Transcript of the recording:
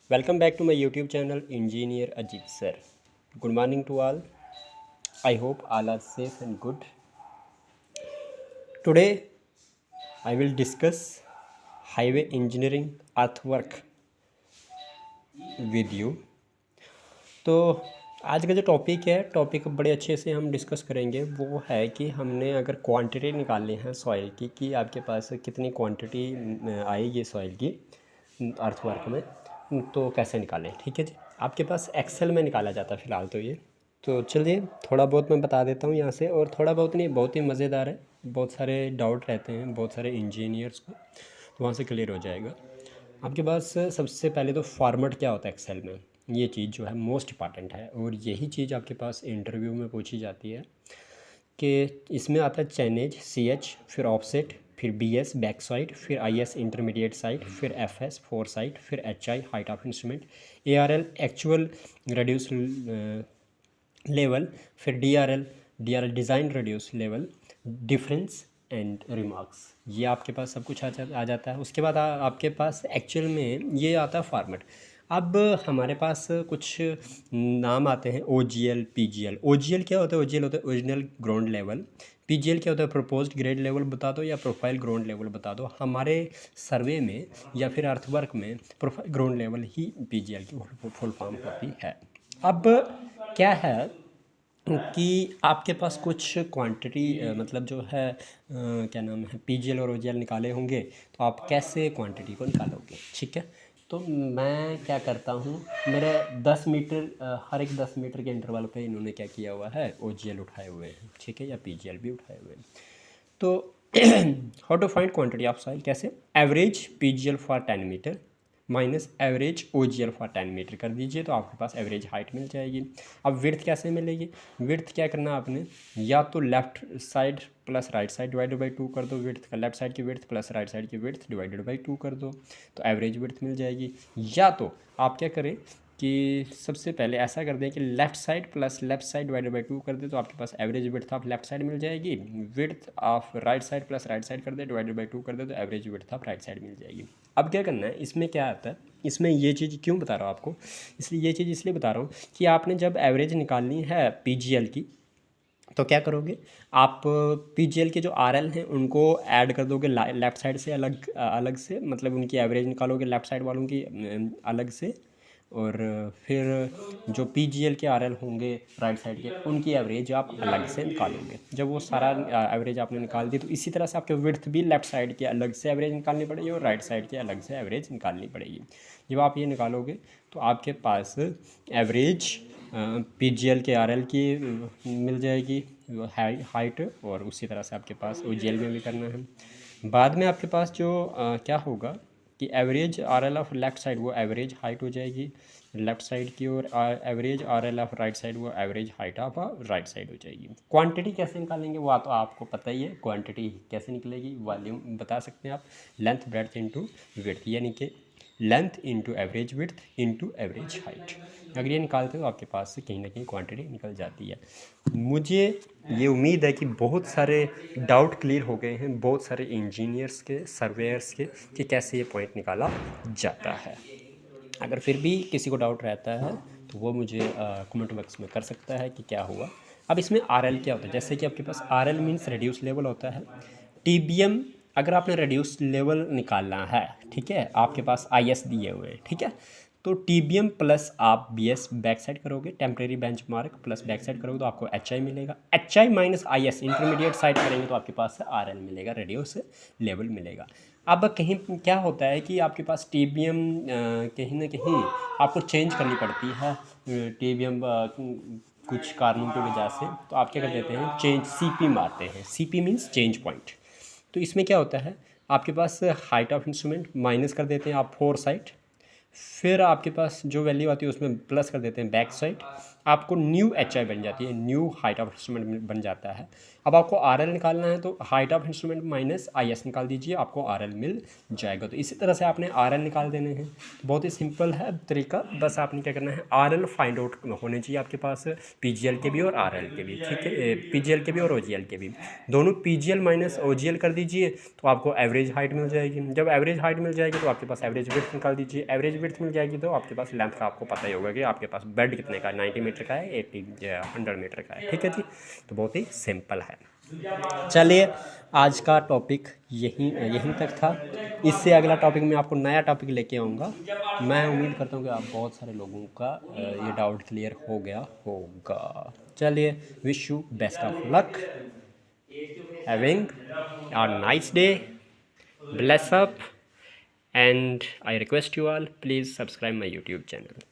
Welcome back to my YouTube channel, Engineer Ajit Sir. Good morning to all. I hope all are safe and good. Today, I will discuss highway engineering earthwork with you. तो आज का जो topic बड़े अच्छे से हम discuss करेंगे। वो है कि हमने अगर क्वांटिटी निकालनी है सॉइल की कि आपके पास कितनी क्वांटिटी आएगी सॉइल की अर्थवर्क में, तो कैसे निकालें। ठीक है जी, आपके पास एक्सेल में निकाला जाता है फ़िलहाल तो ये। तो चलिए थोड़ा बहुत मैं बता देता हूँ यहाँ से, और थोड़ा बहुत नहीं, बहुत ही मज़ेदार है। बहुत सारे डाउट रहते हैं बहुत सारे इंजीनियर्स को, तो वहाँ से क्लियर हो जाएगा। आपके पास सबसे पहले तो फॉर्मेट क्या होता है एक्सेल में, ये चीज़ जो है मोस्ट इंपॉर्टेंट है, और यही चीज़ आपके पास इंटरव्यू में पूछी जाती है कि इसमें आता है चैनेज CH, फिर ऑफसेट, फिर BS बैक साइड, फिर IS इंटरमीडिएट साइड, फिर FS फोर साइड, फिर HI height of instrument, ARL actual reduce level, फिर DRL design reduce level, difference and remarks. ये आपके पास सब कुछ आ जाता है। उसके बाद आपके पास एक्चुअल में ये आता है फॉर्मेट। अब हमारे पास कुछ नाम आते हैं OGL PGL। OGL क्या होता है? OGL होता है ओरिजिनल ग्राउंड लेवल। PGL क्या होता है? प्रपोज्ड ग्रेड लेवल बता दो या प्रोफाइल ग्राउंड लेवल बता दो। हमारे सर्वे में या फिर अर्थवर्क में प्रोफाइल ग्राउंड लेवल ही PGL की फुल फॉर्म होती है। अब क्या है कि आपके पास कुछ क्वांटिटी मतलब जो है क्या नाम है, PGL और OGL निकाले होंगे, तो आप कैसे क्वांटिटी को निकालोगे। ठीक है, तो मैं क्या करता हूँ, मेरे 10 मीटर हर एक 10 मीटर के इंटरवल पे इन्होंने क्या किया हुआ है, OGL उठाए हुए हैं। ठीक है, या PGL भी उठाए हुए हैं। तो how to find quantity of soil, कैसे? Average PGL for 10 metre minus average OGL for 10 metre कर दीजिए, तो आपके पास एवरेज हाइट मिल जाएगी। अब विड्थ कैसे मिलेगी? विड्थ क्या करना है आपने, या तो left side plus right side divided by 2 कर दो विड्थ का, लेफ्ट साइड की विड्थ प्लस राइट साइड की विड्थ डिवाइडेड बाई 2 कर दो, तो एवरेज विड्थ मिल जाएगी। या तो आप क्या करें कि सबसे पहले ऐसा कर दें कि left side plus left side divided by 2 कर दे, तो आपके पास average width of left side मिल जाएगी। Width of right side plus right side कर दे डिवाइडेड बाई 2 कर दे, तो average width of right side मिल जाएगी। अब क्या करना है, इसमें क्या आता है, इसमें ये चीज़ क्यों बता रहा हूँ आपको, इसलिए ये चीज़ इसलिए बता रहा हूँ कि आपने जब एवरेज निकालनी है PGL की, तो क्या करोगे आप, PGL के जो RL हैं उनको ऐड कर दोगे लेफ़्ट साइड से अलग से, मतलब उनकी एवरेज निकालोगे लेफ़्ट साइड वालों की अलग से, और फिर जो PGL के RL होंगे राइट साइड के, उनकी एवरेज आप अलग से निकालोगे। जब वो सारा एवरेज आपने निकाल दी, तो इसी तरह से आपके विड्थ भी लेफ़्ट साइड के अलग से एवरेज निकालनी पड़ेगी और राइट साइड के अलग से एवरेज निकालनी पड़ेगी। जब आप ये निकालोगे तो आपके पास एवरेज PGL के RL की मिल जाएगी हाइट, और उसी तरह से आपके पास OGL में भी करना है। बाद में आपके पास जो क्या होगा कि average RL of left side वो एवरेज हाइट हो जाएगी लेफ़्ट साइड की, और average RL of right side वो average height of right side हो जाएगी। क्वांटिटी कैसे निकालेंगे वो तो आपको पता ही है, क्वांटिटी कैसे निकलेगी, वॉल्यूम बता सकते हैं आप, लेंथ ब्रेड्थ इनटू विड्थ, यानी कि length into average width into average height. अगर ये निकालते हो तो आपके पास से कहीं ना कहीं क्वांटिटी निकल जाती है। मुझे ये उम्मीद है कि बहुत सारे डाउट क्लियर हो गए हैं, बहुत सारे इंजीनियर्स के, सर्वेयर्स के, कि कैसे ये पॉइंट निकाला जाता है। अगर फिर भी किसी को डाउट रहता है तो वो मुझे कमेंट बॉक्स में कर सकता है कि क्या हुआ। अब इसमें RL क्या होता है, जैसे कि आपके पास RL मीन्स रिड्यूस लेवल होता है। TBM अगर आपने रिड्यूस लेवल निकालना है, ठीक है, आपके पास IS दिए हुए हैं, ठीक है, तो TBM प्लस आप BS बैक साइड करोगे, temporary bench mark plus back side करोगे तो आपको HI मिलेगा। HI minus IS intermediate side करेंगे तो आपके पास RL मिलेगा, रेडियस लेवल मिलेगा। अब कहीं क्या होता है कि आपके पास TBM कहीं ना कहीं आपको चेंज करनी पड़ती है, TBM कुछ कारणों की वजह से, तो आप क्या कर देते हैं, चेंज CP मारते हैं। CP means change point. तो इसमें क्या होता है, आपके पास हाइट ऑफ इंस्ट्रूमेंट माइनस कर देते हैं आप फोर साइड, फिर आपके पास जो वैल्यू आती है उसमें प्लस कर देते हैं बैक साइड, आपको न्यू HI बन जाती है, न्यू हाइट ऑफ इंस्ट्रूमेंट बन जाता है। अब आपको RL निकालना है तो height of instrument minus IS निकाल दीजिए, आपको RL मिल जाएगा। तो इसी तरह से आपने RL निकाल देने हैं। तो बहुत ही सिंपल है तरीका, बस आपने क्या करना है, RL फाइंड आउट होने चाहिए आपके पास, PGL के भी और RL के भी, ठीक है, PGL के भी और OGL के भी। दोनों PGL माइनस OGL कर दीजिए तो आपको एवरेज हाइट मिल जाएगी। जब एवरेज हाइट मिल जाएगी तो आपके पास एवरेज विड्थ निकाल दीजिए। एवरेज विड्थ मिल जाएगी तो आपके पास लेंथ का आपको पता ही होगा कि आपके पास बेड कितने का है, 90 मीटर का है, 100 मीटर का है, ठीक है जी। तो बहुत ही सिंपल है। चलिए, आज का टॉपिक यहीं तक था। इससे अगला टॉपिक मैं आपको नया टॉपिक लेके आऊँगा। मैं उम्मीद करता हूँ कि आप बहुत सारे लोगों का ये डाउट क्लियर हो गया होगा। चलिए, wish you best of luck, having a nice day, bless up, and I request you all, please subscribe my YouTube channel.